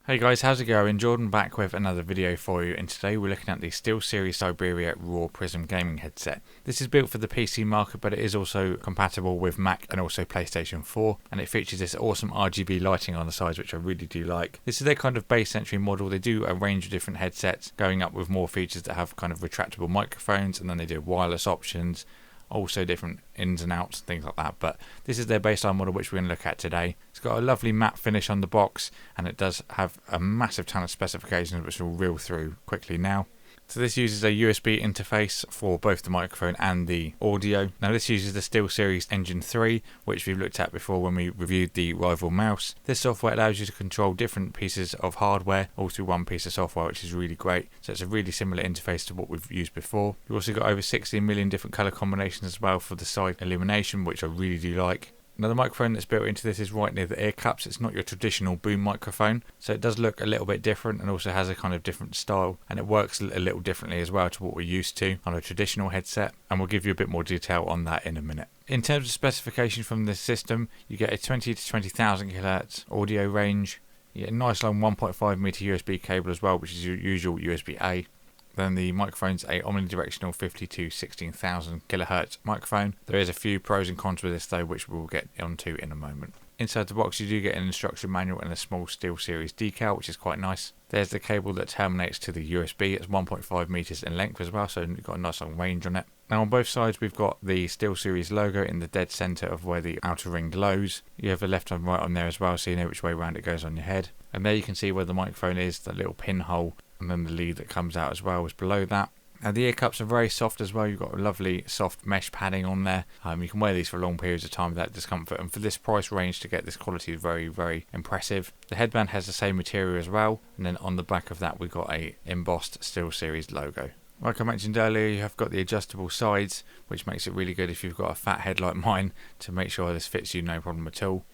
Hey guys, how's it going? Jordan back with another video for you, and today we're looking at the Steelseries Siberia Raw Prism gaming headset. This is built for the PC market, but it is also compatible with Mac and also PlayStation 4, and it features this awesome RGB lighting on the sides, which I really do like. This is their kind of base entry model. They do a range of different headsets, going up with more features that have kind of retractable microphones, and then they do wireless options, also different ins and outs and things like that, but this is their baseline model which we're going to look at today. It's got a lovely matte finish on the box, and it does have a massive ton of specifications which we'll reel through quickly now. So this uses a USB interface for both the microphone and the audio. Now this uses the Steelseries Engine 3, which we've looked at before when we reviewed the rival mouse. This software allows you to control different pieces of hardware all through one piece of software, which is really great. So it's a really similar interface to what we've used before. You've also got over 16 million different colour combinations as well for the side illumination, which I really do like. Now the microphone that's built into this is right near the ear cups. It's not your traditional boom microphone, so it does look a little bit different and also has a kind of different style, and it works a little differently as well to what we're used to on a traditional headset, and we'll give you a bit more detail on that in a minute. In terms of specification from this system, you get a 20 to 20,000 kHz audio range. You get a nice long 1.5 meter USB cable as well, which is your usual USB-A. Then the microphone's a omnidirectional 50 to 16,000 kHz microphone. There is a few pros and cons with this though, which we'll get onto in a moment. Inside the box you do get an instruction manual and a small Steelseries decal, which is quite nice. There's the cable that terminates to the USB. It's 1.5 meters in length as well, so you've got a nice long range on it. Now on both sides we've got the Steelseries logo in the dead center of where the outer ring glows. You have a left and right on there as well, so you know which way around it goes on your head. And there you can see where the microphone is, the little pinhole, and then the lead that comes out as well is below that. And the ear cups are very soft as well. You've got a lovely soft mesh padding on there. You can wear these for long periods of time without discomfort, and for this price range to get this quality is very, very impressive. The headband has the same material as well, and then on the back of that we've got a embossed Steelseries logo. Like I mentioned earlier, you have got the adjustable sides, which makes it really good if you've got a fat head like mine to make sure this fits you no problem at all.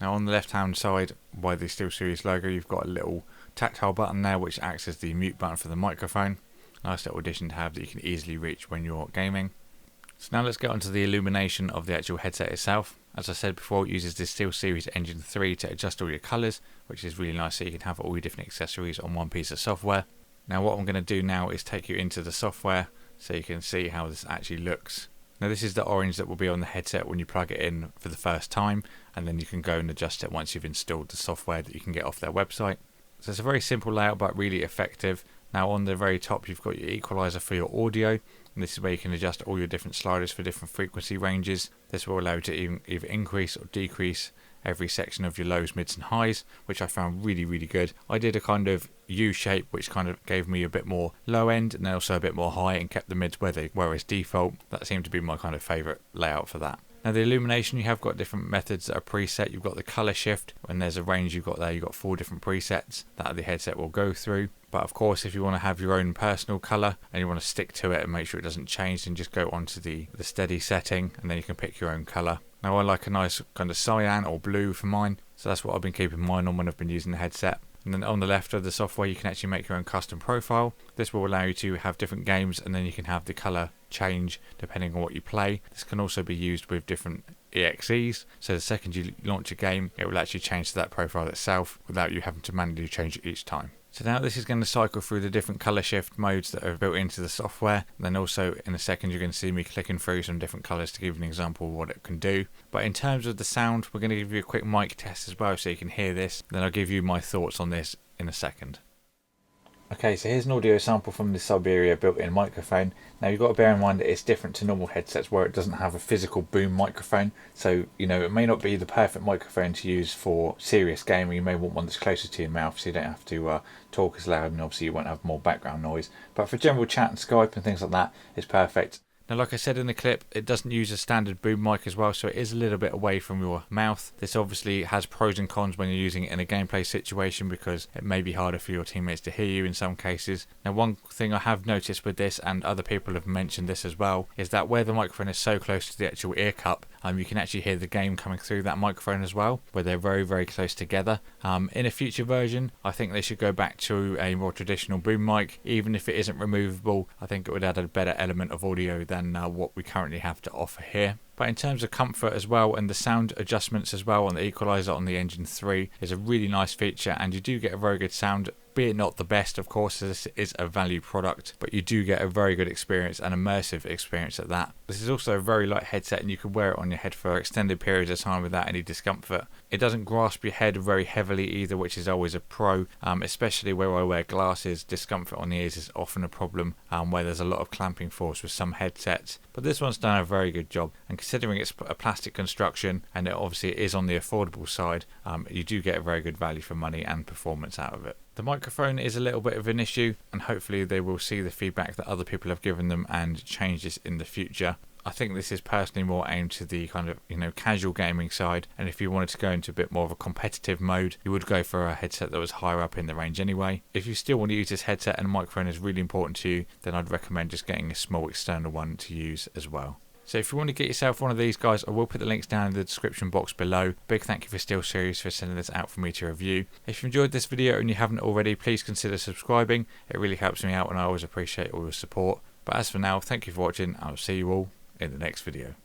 Now on the left hand side by the Steelseries logo you've got a little tactile button there which acts as the mute button for the microphone. Nice little addition to have that you can easily reach when you're gaming. So now let's get onto the illumination of the actual headset itself. As I said before, it uses this Steelseries Engine 3 to adjust all your colours, which is really nice, so you can have all your different accessories on one piece of software. Now what I'm going to do now is take you into the software so you can see how this actually looks. Now this is the orange that will be on the headset when you plug it in for the first time, and then you can go and adjust it once you've installed the software that you can get off their website. So it's a very simple layout but really effective. Now on the very top you've got your equalizer for your audio, and this is where you can adjust all your different sliders for different frequency ranges. This will allow you to either increase or decrease every section of your lows, mids and highs, which I found really, really good. I did a kind of U shape which kind of gave me a bit more low end and then also a bit more high, and kept the mids where they were as default. That seemed to be my kind of favourite layout for that. Now the illumination, you have got different methods that are preset. You've got the colour shift, and there's a range you've got there. You've got 4 different presets that the headset will go through. But of course if you want to have your own personal colour and you want to stick to it and make sure it doesn't change, then just go onto the steady setting and then you can pick your own colour. Now I like a nice kind of cyan or blue for mine, so that's what I've been keeping mine on when I've been using the headset. And then on the left of the software you can actually make your own custom profile. This will allow you to have different games, and then you can have the colour change depending on what you play. This can also be used with different EXEs, so the second you launch a game it will actually change to that profile itself without you having to manually change it each time. So now this is going to cycle through the different colour shift modes that are built into the software. And then also in a second you're going to see me clicking through some different colours to give you an example of what it can do. But in terms of the sound, we're going to give you a quick mic test as well so you can hear this. Then I'll give you my thoughts on this in a second. Okay, so here's an audio sample from the Siberia built-in microphone. Now you've got to bear in mind that it's different to normal headsets where it doesn't have a physical boom microphone. So, you know, it may not be the perfect microphone to use for serious gaming. You may want one that's closer to your mouth so you don't have to talk as loud, and obviously you won't have more background noise. But for general chat and Skype and things like that, it's perfect. Now like I said in the clip, it doesn't use a standard boom mic as well, so it is a little bit away from your mouth. This obviously has pros and cons when you're using it in a gameplay situation, because it may be harder for your teammates to hear you in some cases. Now one thing I have noticed with this, and other people have mentioned this as well, is that where the microphone is so close to the actual ear cup, you can actually hear the game coming through that microphone as well, where they're very, very close together. In a future version, I think they should go back to a more traditional boom mic. Even if it isn't removable, I think it would add a better element of audio than what we currently have to offer here. But in terms of comfort as well, and the sound adjustments as well on the equalizer on the Engine 3 is a really nice feature, and you do get a very good sound, be it not the best, of course, as this is a value product, but you do get a very good experience, an immersive experience at that. This is also a very light headset, and you can wear it on your head for extended periods of time without any discomfort. It doesn't grasp your head very heavily either, which is always a pro, especially where I wear glasses. Discomfort on the ears is often a problem, where there's a lot of clamping force with some headsets, but this one's done a very good job, and considering it's a plastic construction and it obviously is on the affordable side, you do get a very good value for money and performance out of it. The microphone is a little bit of an issue, and hopefully they will see the feedback that other people have given them and change this in the future. I think this is personally more aimed to the kind of, casual gaming side, and if you wanted to go into a bit more of a competitive mode, you would go for a headset that was higher up in the range anyway. If you still want to use this headset and a microphone is really important to you, then I'd recommend just getting a small external one to use as well. So if you want to get yourself one of these guys, I will put the links down in the description box below. Big thank you for Steelseries for sending this out for me to review. If you enjoyed this video and you haven't already, please consider subscribing. It really helps me out and I always appreciate all your support. But as for now, thank you for watching. I'll see you all in the next video.